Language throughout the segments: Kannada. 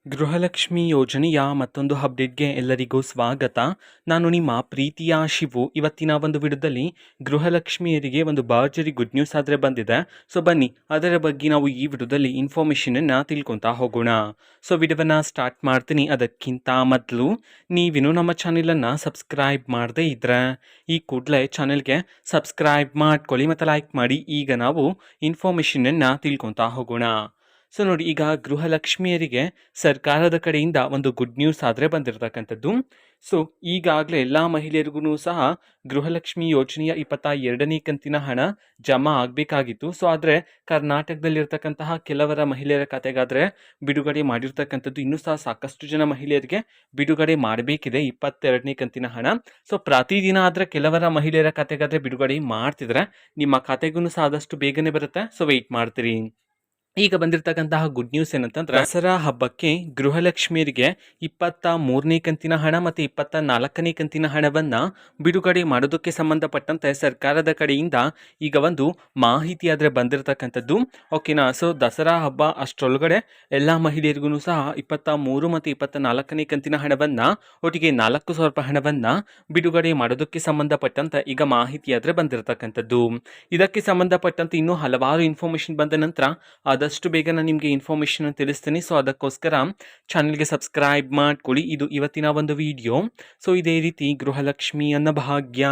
ಗೃಹಲಕ್ಷ್ಮಿ ಯೋಜನೆಯ ಮತ್ತೊಂದು ಅಪ್ಡೇಟ್ಗೆ ಎಲ್ಲರಿಗೂ ಸ್ವಾಗತ. ನಾನು ನಿಮ್ಮ ಪ್ರೀತಿಯ ಶಿವು. ಇವತ್ತಿನ ಒಂದು ವಿಡಿಯೋದಲ್ಲಿ ಗೃಹಲಕ್ಷ್ಮಿಯರಿಗೆ ಒಂದು ಭರ್ಜರಿ ಗುಡ್ ನ್ಯೂಸ್ ಆದರೆ ಬಂದಿದೆ. ಸೊ ಬನ್ನಿ ಅದರ ಬಗ್ಗೆ ನಾವು ಈ ವಿಡಿಯೋದಲ್ಲಿ ಇನ್ಫಾರ್ಮೇಷನನ್ನು ತಿಳ್ಕೊತಾ ಹೋಗೋಣ. ಸೊ ವಿಡಿಯೋವನ್ನು ಸ್ಟಾರ್ಟ್ ಮಾಡ್ತೀನಿ. ಅದಕ್ಕಿಂತ ಮೊದಲು ನೀವಿನ್ನು ನಮ್ಮ ಚಾನೆಲನ್ನು ಸಬ್ಸ್ಕ್ರೈಬ್ ಮಾಡದೇ ಇದ್ದರೆ ಈ ಕೂಡಲೇ ಚಾನೆಲ್ಗೆ ಸಬ್ಸ್ಕ್ರೈಬ್ ಮಾಡ್ಕೊಳ್ಳಿ ಮತ್ತು ಲೈಕ್ ಮಾಡಿ. ಈಗ ನಾವು ಇನ್ಫಾರ್ಮೇಷನನ್ನು ತಿಳ್ಕೊತಾ ಹೋಗೋಣ. ಸೊ ನೋಡಿ, ಈಗ ಗೃಹಲಕ್ಷ್ಮಿಯರಿಗೆ ಸರ್ಕಾರದ ಕಡೆಯಿಂದ ಒಂದು ಗುಡ್ ನ್ಯೂಸ್ ಆದರೆ ಬಂದಿರತಕ್ಕಂಥದ್ದು. ಸೊ ಈಗಾಗಲೇ ಎಲ್ಲ ಮಹಿಳೆಯರಿಗೂ ಸಹ ಗೃಹಲಕ್ಷ್ಮಿ ಯೋಜನೆಯ 22ನೇ ಕಂತಿನ ಹಣ ಜಮಾ ಆಗಬೇಕಾಗಿತ್ತು. ಸೊ ಆದರೆ ಕರ್ನಾಟಕದಲ್ಲಿರ್ತಕ್ಕಂತಹ ಕೆಲವರ ಮಹಿಳೆಯರ ಖಾತೆಗಾದರೆ ಬಿಡುಗಡೆ ಮಾಡಿರ್ತಕ್ಕಂಥದ್ದು. ಇನ್ನೂ ಸಹ ಸಾಕಷ್ಟು ಜನ ಮಹಿಳೆಯರಿಗೆ ಬಿಡುಗಡೆ ಮಾಡಬೇಕಿದೆ 22ನೇ ಕಂತಿನ ಹಣ. ಸೊ ಪ್ರತಿದಿನ ಆದರೆ ಕೆಲವರ ಮಹಿಳೆಯರ ಖಾತೆಗಾದರೆ ಬಿಡುಗಡೆ ಮಾಡ್ತಿದ್ರೆ ನಿಮ್ಮ ಖಾತೆಗೂ ಸಹ ಆದಷ್ಟು ಬೇಗನೆ ಬರುತ್ತೆ. ಸೊ ವೆಯ್ಟ್ ಮಾಡ್ತೀರಿ. ಈಗ ಬಂದಿರತಕ್ಕಂತಹ ಗುಡ್ ನ್ಯೂಸ್ ಏನಂತಂದ್ರೆ, ದಸರಾ ಹಬ್ಬಕ್ಕೆ ಗೃಹಲಕ್ಷ್ಮಿಯರಿಗೆ 23ನೇ ಕಂತಿನ ಹಣ ಮತ್ತು 24ನೇ ಕಂತಿನ ಹಣವನ್ನ ಬಿಡುಗಡೆ ಮಾಡೋದಕ್ಕೆ ಸಂಬಂಧಪಟ್ಟಂತೆ ಸರ್ಕಾರದ ಕಡೆಯಿಂದ ಈಗ ಒಂದು ಮಾಹಿತಿ ಆದ್ರೆ ಬಂದಿರತಕ್ಕಂಥದ್ದು. ಓಕೆನಾ. ಸೊ ದಸರಾ ಹಬ್ಬ ಅಷ್ಟರೊಳಗಡೆ ಎಲ್ಲ ಮಹಿಳೆಯರಿಗೂ ಸಹ 23 ಮತ್ತು 24ನೇ ಕಂತಿನ ಹಣವನ್ನ ಒಟ್ಟಿಗೆ 4,000 ರೂಪಾಯಿ ಹಣವನ್ನ ಬಿಡುಗಡೆ ಮಾಡೋದಕ್ಕೆ ಸಂಬಂಧಪಟ್ಟಂತೆ ಈಗ ಮಾಹಿತಿ ಆದ್ರೆ ಬಂದಿರತಕ್ಕಂಥದ್ದು. ಇದಕ್ಕೆ ಸಂಬಂಧಪಟ್ಟಂತೆ ಇನ್ನೂ ಹಲವಾರು ಇನ್ಫಾರ್ಮೇಶನ್ ಬಂದ ನಂತರ ಆದಷ್ಟು ಬೇಗ ನಾನು ನಿಮಗೆ ಇನ್ಫಾರ್ಮೇಷನ್ ತಿಳಿಸ್ತೀನಿ. ಸೊ ಅದಕ್ಕೋಸ್ಕರ ಚಾನಲ್ಗೆ ಸಬ್ಸ್ಕ್ರೈಬ್ ಮಾಡ್ಕೊಳ್ಳಿ. ಇದು ಇವತ್ತಿನ ಒಂದು ವಿಡಿಯೋ. ಸೊ ಇದೇ ರೀತಿ ಗೃಹಲಕ್ಷ್ಮಿ, ಅನ್ನಭಾಗ್ಯ,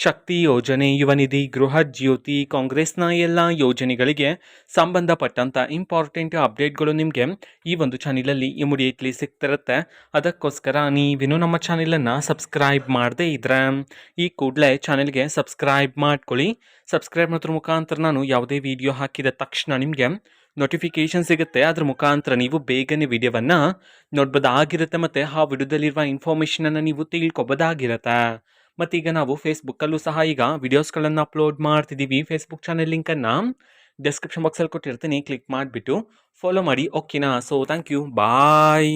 ಶಕ್ತಿ ಯೋಜನೆ, ಯುವ ನಿಧಿ, ಗೃಹ ಜ್ಯೋತಿ, ಕಾಂಗ್ರೆಸ್ನ ಎಲ್ಲ ಯೋಜನೆಗಳಿಗೆ ಸಂಬಂಧಪಟ್ಟಂತ ಇಂಪಾರ್ಟೆಂಟ್ ಅಪ್ಡೇಟ್ಗಳು ನಿಮಗೆ ಈ ಒಂದು ಚಾನಲಲ್ಲಿ ಇಮಿಡಿಯೇಟ್ಲಿ ಸಿಗ್ತಿರುತ್ತೆ. ಅದಕ್ಕೋಸ್ಕರ ನೀವೇನು ನಮ್ಮ ಚಾನಲನ್ನು ಸಬ್ಸ್ಕ್ರೈಬ್ ಮಾಡದೇ ಇದ್ರೆ ಈ ಕೂಡಲೇ ಚಾನಲ್ಗೆ ಸಬ್ಸ್ಕ್ರೈಬ್ ಮಾಡ್ಕೊಳ್ಳಿ. ಸಬ್ಸ್ಕ್ರೈಬ್ ಮಾಡೋದ್ರ ಮುಖಾಂತರ ನಾನು ಯಾವುದೇ ವಿಡಿಯೋ ಹಾಕಿದ ತಕ್ಷಣ ನಿಮಗೆ ನೋಟಿಫಿಕೇಶನ್ ಸಿಗುತ್ತೆ. ಅದ್ರ ಮುಖಾಂತರ ನೀವು ಬೇಗನೆ ವಿಡಿಯೋವನ್ನು ನೋಡ್ಬೋದಾಗಿರುತ್ತೆ ಮತ್ತು ಆ ವಿಡಿಯೋದಲ್ಲಿರುವ ಇನ್ಫಾರ್ಮೇಷನನ್ನು ನೀವು ತಿಳ್ಕೊಬೋದಾಗಿರುತ್ತೆ. ಮತ್ತೀಗ ನಾವು ಫೇಸ್ಬುಕ್ಕಲ್ಲೂ ಸಹ ಈಗ ವಿಡಿಯೋಸ್ಗಳನ್ನು ಅಪ್ಲೋಡ್ ಮಾಡ್ತಿದ್ದೀವಿ. ಫೇಸ್ಬುಕ್ ಚಾನಲ್ ಲಿಂಕನ್ನು ಡಿಸ್ಕ್ರಿಪ್ಷನ್ ಬಾಕ್ಸಲ್ಲಿ ಕೊಟ್ಟಿರ್ತೀನಿ, ಕ್ಲಿಕ್ ಮಾಡಿಬಿಟ್ಟು ಫಾಲೋ ಮಾಡಿ. ಓಕೆನಾ. So thank you, bye.